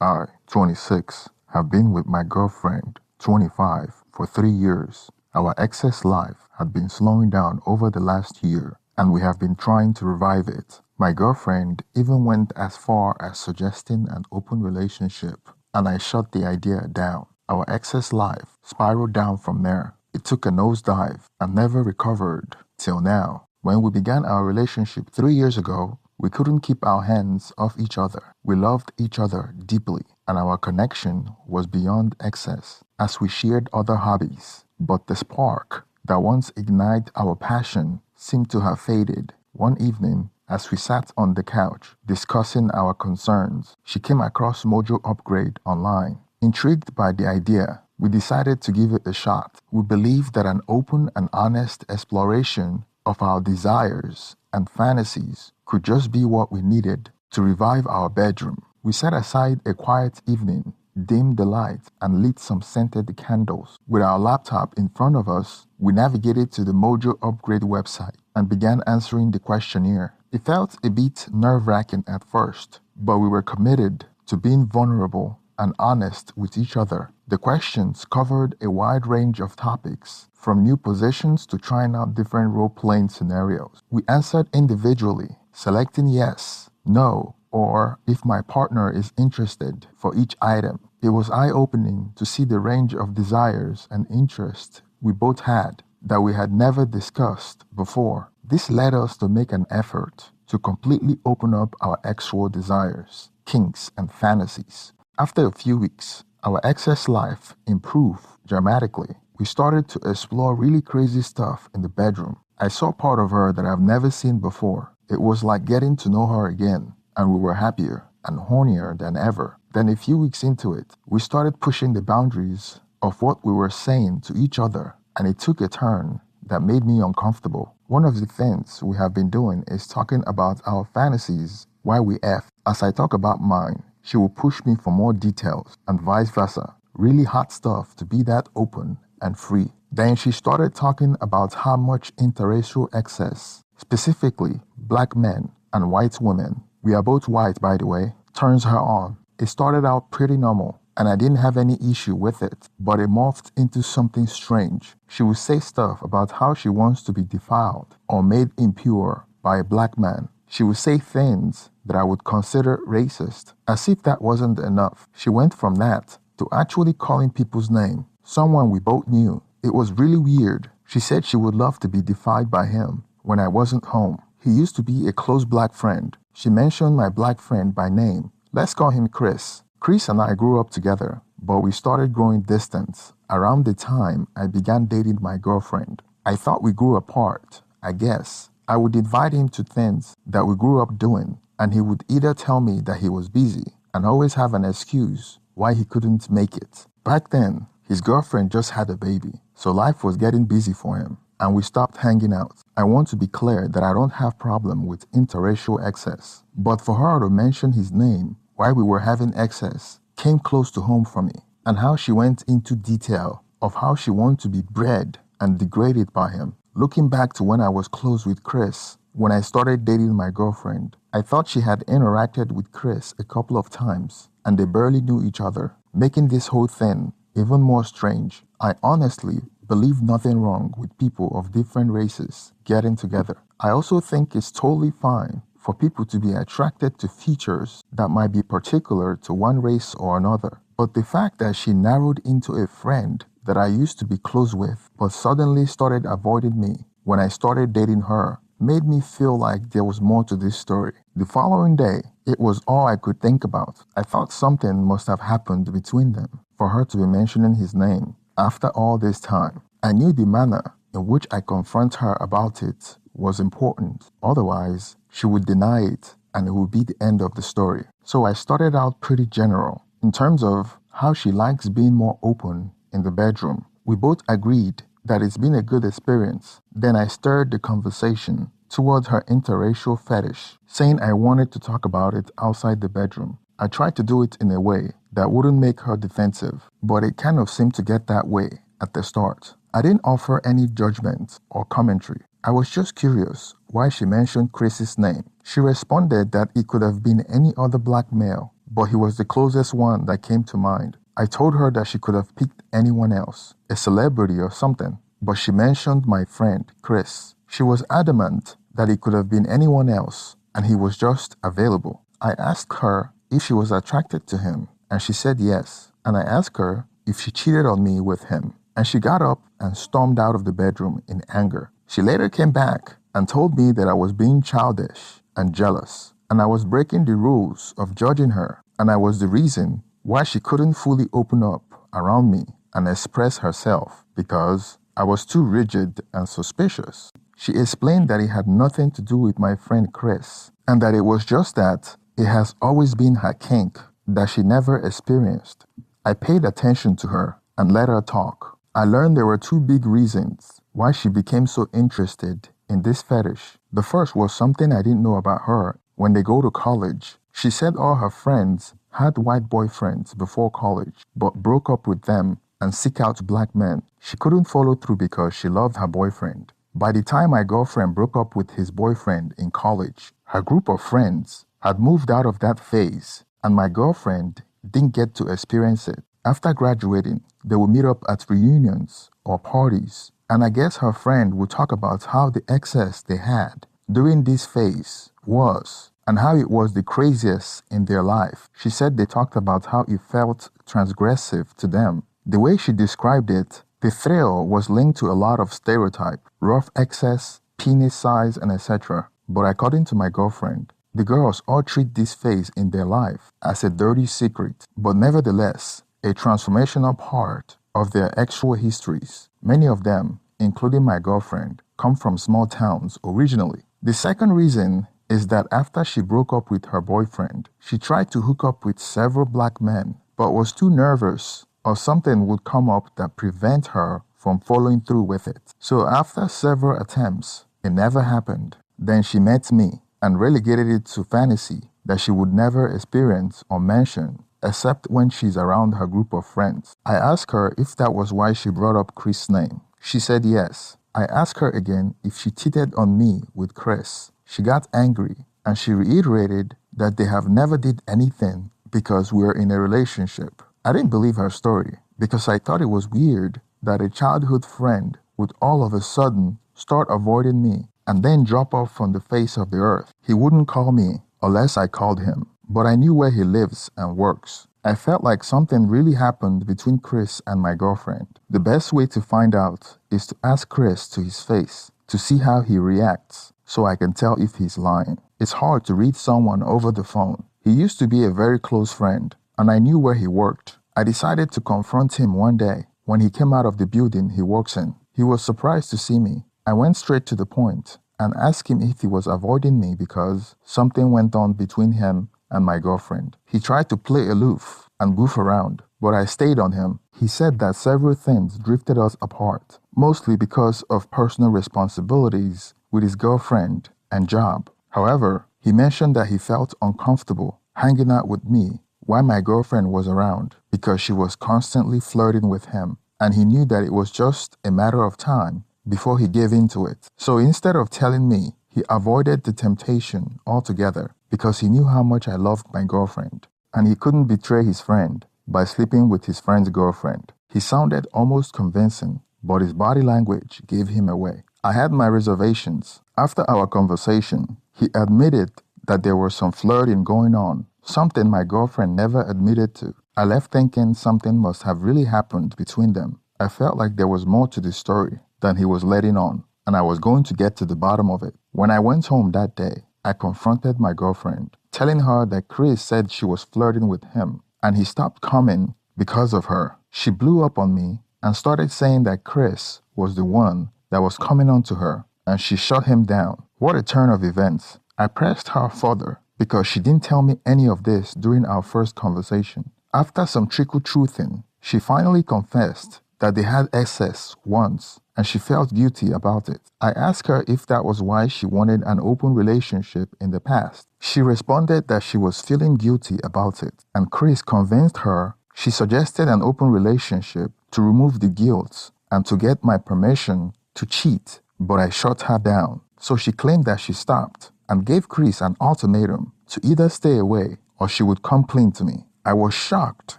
I, 26, have been with my girlfriend, 25, for 3 years. Our excess life had been slowing down over the last year, and we have been trying to revive it. My girlfriend even went as far as suggesting an open relationship, and I shut the idea down. Our excess life spiraled down from there. It took a nosedive and never recovered till now. When we began our relationship 3 years ago, we couldn't keep our hands off each other. We loved each other deeply, and our connection was beyond excess as we shared other hobbies. But the spark that once ignited our passion seemed to have faded. One evening, as we sat on the couch discussing our concerns, she came across Mojo Upgrade online. Intrigued by the idea, we decided to give it a shot. We believed that an open and honest exploration of our desires and fantasies could just be what we needed to revive our bedroom. We set aside a quiet evening, dimmed the lights, and lit some scented candles. With our laptop in front of us, we navigated to the Mojo Upgrade website and began answering the questionnaire. It felt a bit nerve-wracking at first, but we were committed to being vulnerable and honest with each other. The questions covered a wide range of topics, from new positions to trying out different role-playing scenarios. We answered individually, selecting yes, no, or if my partner is interested for each item. It was eye-opening to see the range of desires and interests we both had that we had never discussed before. This led us to make an effort to completely open up our actual desires, kinks, and fantasies. After a few weeks, our excess life improved dramatically. We started to explore really crazy stuff in the bedroom. I saw part of her that I've never seen before. It was like getting to know her again, and we were happier and hornier than ever. Then a few weeks into it, we started pushing the boundaries of what we were saying to each other, and it took a turn that made me uncomfortable. One of the things we have been doing is talking about our fantasies while we F. As I talk about mine, she will push me for more details, and vice versa. Really hot stuff to be that open and free. Then she started talking about how much interracial excess, specifically black men and white women, we are both white by the way, turns her on. It started out pretty normal, and I didn't have any issue with it, but it morphed into something strange. She would say stuff about how she wants to be defiled or made impure by a black man. She would say things that I would consider racist. As if that wasn't enough, she went from that to actually calling people's name, someone we both knew. It was really weird. She said she would love to be defied by him when I wasn't home. He used to be a close black friend. She mentioned my black friend by name. Let's call him Chris. Chris and I grew up together, but we started growing distant around the time I began dating my girlfriend. I thought we grew apart, I guess. I would invite him to things that we grew up doing, and he would either tell me that he was busy and always have an excuse why he couldn't make it. Back then, his girlfriend just had a baby, so life was getting busy for him, and we stopped hanging out. I want to be clear that I don't have problem with interracial excess, but for her to mention his name while we were having excess came close to home for me, and how she went into detail of how she wanted to be bred and degraded by him. Looking back to when I was close with Chris, when I started dating my girlfriend, I thought she had interacted with Chris a couple of times, and they barely knew each other, making this whole thing even more strange. I honestly believe nothing wrong with people of different races getting together. I also think it's totally fine for people to be attracted to features that might be particular to one race or another. But the fact that she narrowed into a friend that I used to be close with, but suddenly started avoiding me when I started dating her, made me feel like there was more to this story. The following day, it was all I could think about. I thought something must have happened between them for her to be mentioning his name. After all this time, I knew the manner in which I confront her about it was important. Otherwise, she would deny it and it would be the end of the story. So I started out pretty general in terms of how she likes being more open in the bedroom. We both agreed that it's been a good experience. Then I stirred the conversation towards her interracial fetish, saying I wanted to talk about it outside the bedroom. I tried to do it in a way that wouldn't make her defensive, but it kind of seemed to get that way at the start. I didn't offer any judgment or commentary. I was just curious why she mentioned Chris's name. She responded that it could have been any other black male but he was the closest one that came to mind. I told her that she could have picked anyone else, a celebrity or something, but she mentioned my friend, Chris. She was adamant that it could have been anyone else, and he was just available. I asked her if she was attracted to him, and she said yes, and I asked her if she cheated on me with him, and she got up and stormed out of the bedroom in anger. She later came back and told me that I was being childish and jealous, and I was breaking the rules of judging her, and I was the reason why she couldn't fully open up around me and express herself because I was too rigid and suspicious. She explained that it had nothing to do with my friend Chris, and that it was just that it has always been her kink that she never experienced. I paid attention to her and let her talk. I learned there were two big reasons why she became so interested in this fetish. The first was something I didn't know about her. When they go to college, she said all her friends had white boyfriends before college, but broke up with them and seek out black men. She couldn't follow through because she loved her boyfriend. By the time my girlfriend broke up with his boyfriend in college, her group of friends had moved out of that phase, and my girlfriend didn't get to experience it. After graduating, they would meet up at reunions or parties, and I guess her friend would talk about how the excess they had during this phase was and how it was the craziest in their life. She said they talked about how it felt transgressive to them. The way she described it, the thrill was linked to a lot of stereotype, rough excess, penis size, and etc. But according to my girlfriend, the girls all treat this phase in their life as a dirty secret, but nevertheless, a transformational part of their actual histories. Many of them, including my girlfriend, come from small towns originally. The second reason is that after she broke up with her boyfriend, she tried to hook up with several black men, but was too nervous or something would come up that prevent her from following through with it. So after several attempts, it never happened. Then she met me and relegated it to fantasy that she would never experience or mention except when she's around her group of friends. I asked her if that was why she brought up Chris' name. She said yes. I asked her again if she cheated on me with Chris. She got angry and she reiterated that they have never did anything because we're in a relationship. I didn't believe her story because I thought it was weird that a childhood friend would all of a sudden start avoiding me and then drop off from the face of the earth. He wouldn't call me unless I called him, but I knew where he lives and works. I felt like something really happened between Chris and my girlfriend. The best way to find out is to ask Chris to his face to see how he reacts so I can tell if he's lying. It's hard to read someone over the phone. He used to be a very close friend, and I knew where he worked. I decided to confront him one day when he came out of the building he works in. He was surprised to see me. I went straight to the point and asked him if he was avoiding me because something went on between him and my girlfriend. He tried to play aloof and goof around, but I stayed on him. He said that several things drifted us apart, mostly because of personal responsibilities with his girlfriend and job. However, he mentioned that he felt uncomfortable hanging out with me while my girlfriend was around because she was constantly flirting with him, and he knew that it was just a matter of time before he gave in to it. So instead of telling me, he avoided the temptation altogether because he knew how much I loved my girlfriend, and he couldn't betray his friend by sleeping with his friend's girlfriend. He sounded almost convincing, but his body language gave him away. I had my reservations. After our conversation, he admitted that there was some flirting going on, something my girlfriend never admitted to. I left thinking something must have really happened between them. I felt like there was more to the story than he was letting on, and I was going to get to the bottom of it. When I went home that day, I confronted my girlfriend, telling her that Chris said she was flirting with him, and he stopped coming because of her. She blew up on me and started saying that Chris was the one that was coming on to her, and she shut him down. What a turn of events. I pressed her further because she didn't tell me any of this during our first conversation. After some trickle-truthing, she finally confessed that they had excess once, and she felt guilty about it. I asked her if that was why she wanted an open relationship in the past. She responded that she was feeling guilty about it, and Chris convinced her. She suggested an open relationship to remove the guilt and to get my permission to cheat, but I shut her down. So she claimed that she stopped and gave Chris an ultimatum to either stay away or she would come clean to me. I was shocked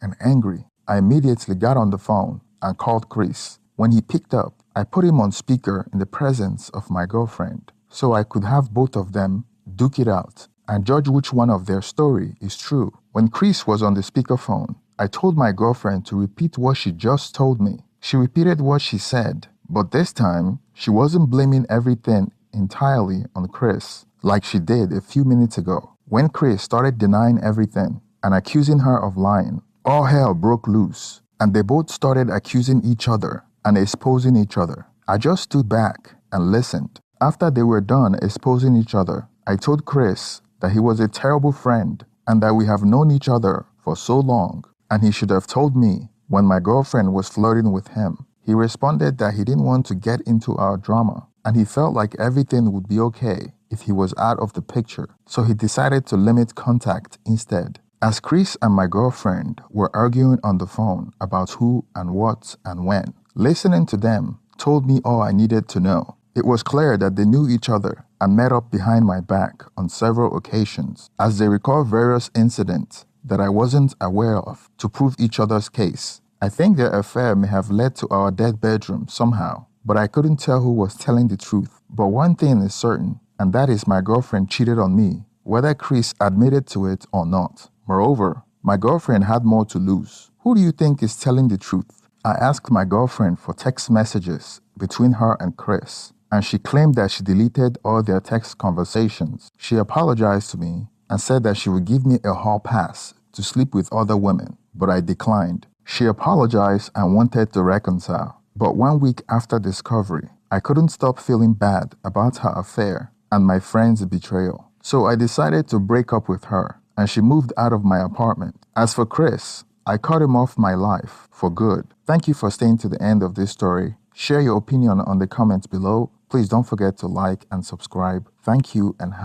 and angry. I immediately got on the phone and called Chris. When he picked up, I put him on speaker in the presence of my girlfriend so I could have both of them duke it out and judge which one of their story is true. When Chris was on the speakerphone, I told my girlfriend to repeat what she just told me. She repeated what she said, but this time, she wasn't blaming everything entirely on Chris like she did a few minutes ago. When Chris started denying everything and accusing her of lying, all hell broke loose, and they both started accusing each other and exposing each other. I just stood back and listened. After they were done exposing each other, I told Chris that he was a terrible friend and that we have known each other for so long, and he should have told me when my girlfriend was flirting with him. He responded that he didn't want to get into our drama, and he felt like everything would be okay if he was out of the picture, so he decided to limit contact instead. As Chris and my girlfriend were arguing on the phone about who and what and when, listening to them told me all I needed to know. It was clear that they knew each other and met up behind my back on several occasions as they recalled various incidents that I wasn't aware of to prove each other's case. I think their affair may have led to our dead bedroom somehow, but I couldn't tell who was telling the truth. But one thing is certain, and that is my girlfriend cheated on me, whether Chris admitted to it or not. Moreover, my girlfriend had more to lose. Who do you think is telling the truth? I asked my girlfriend for text messages between her and Chris, and she claimed that she deleted all their text conversations. She apologized to me and said that she would give me a hall pass to sleep with other women, but I declined. She apologized and wanted to reconcile. But 1 week after discovery, I couldn't stop feeling bad about her affair and my friend's betrayal. So I decided to break up with her, and she moved out of my apartment. As for Chris, I cut him off my life for good. Thank you for staying to the end of this story. Share your opinion on the comments below. Please don't forget to like and subscribe. Thank you and have